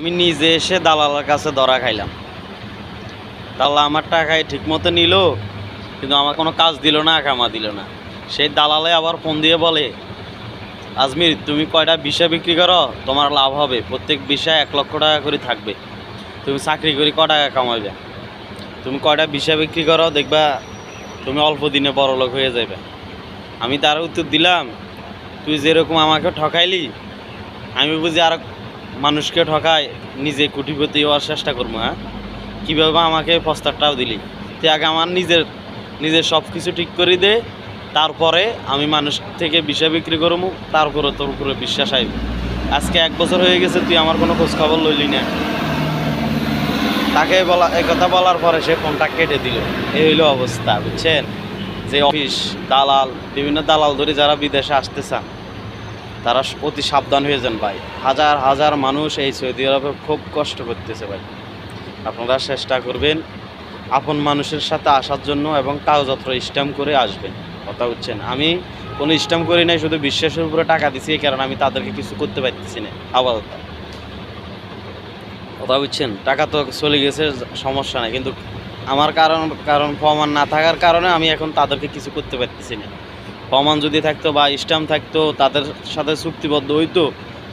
আমি নিজে এসে দালালের কাছে ধরা খাইলাম। দালাল আমার টাকায় ঠিক মতো নিল, কিন্তু আমার কোনো কাজ দিল না, কামা দিল না। সেই দালালে আবার ফোন দিয়ে বলে, আজমির তুমি কয়টা ভিসা বিক্রি করো, তোমার লাভ হবে, প্রত্যেক ভিসা 1 লক্ষ টাকা করে থাকবে, তুমি চাকরি করে ক টাকা কামাইবে, তুমি কয়টা ভিসা বিক্রি করো, দেখবা তুমি অল্প দিনে বড়লোক হয়ে যাবে। আমি তার উত্তর দিলাম, তুই যেরকম আমাকে ঠকাইলি, আমি বুঝি আর মানুষকে ঠকায় নিজে কোটিপতি হওয়ার চেষ্টা করবো। হ্যাঁ, কীভাবে আমাকে প্রস্তাবটাও দিলি? তুই আগে আমার নিজের সব কিছু ঠিক করে দে, তারপরে আমি মানুষ থেকে ভিসা বিক্রি করবো, তারপরে তোর উপরে বিশ্বাস আইব। আজকে 1 বছর হয়ে গেছে, তুই আমার কোনো খোঁজখবর লইলি না। তাকে বলা, এই কথা বলার পরে সে ফোনটা কেটে দিল। এই হইল অবস্থা, বুঝছেন? যে অফিস দালাল, বিভিন্ন দালাল ধরে যারা বিদেশে আসতে চান, তারা অতি সাবধান হয়ে যান ভাই। হাজার হাজার মানুষ এই সৌদি আরবে খুব কষ্ট করতেছে ভাই। আপনারা চেষ্টা করবেন আপন মানুষের সাথে আসার জন্য, এবং কাগজপত্র স্ট্যাম্প করে আসবেন। কথা বুঝছেন? আমি কোনো স্ট্যাম্প করি নাই, শুধু বিশ্বাসের উপরে টাকা দিচ্ছি, এই কারণে আমি তাদেরকে কিছু করতে পারতেছি না আপাতত। কথা বুঝছেন? টাকা তো চলে গেছে, সমস্যা নাই, কিন্তু আমার কারণ প্রমাণ না থাকার কারণে আমি এখন তাদেরকে কিছু করতে পারতেছি না। প্রমাণ যদি থাকতো বা স্ট্যাম্প থাকতো, তাদের সাথে চুক্তিবদ্ধ হইতো,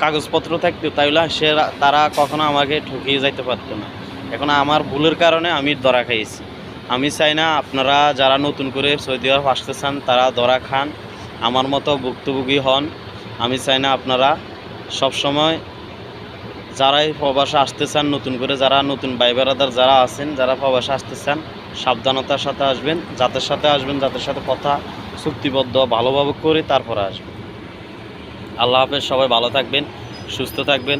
কাগজপত্র থাকতো, তাইলে তারা কখনো আমাকে ঠকিয়ে যাইতে পারতো না। এখন আমার ভুলের কারণে আমি ধরা খাইছি। আমি চাই না আপনারা যারা নতুন করে সৌদি আরব আসতে চান তারা ধরা খান, আমার মতো ভুক্তভোগী হন। আমি চাই না আপনারা সবসময় যারাই প্রবাসে আসতে চান, নতুন করে যারা নতুন ভাই বেড়াদার যারা আছেন, যারা প্রবাসে আসতে চান, সাবধানতার সাথে আসবেন। যাদের সাথে কথা চুক্তিবদ্ধ ভালোভাবে করে তারপরে আসবেন। আল্লাহ হাফেজ, সবাই ভালো থাকবেন, সুস্থ থাকবেন।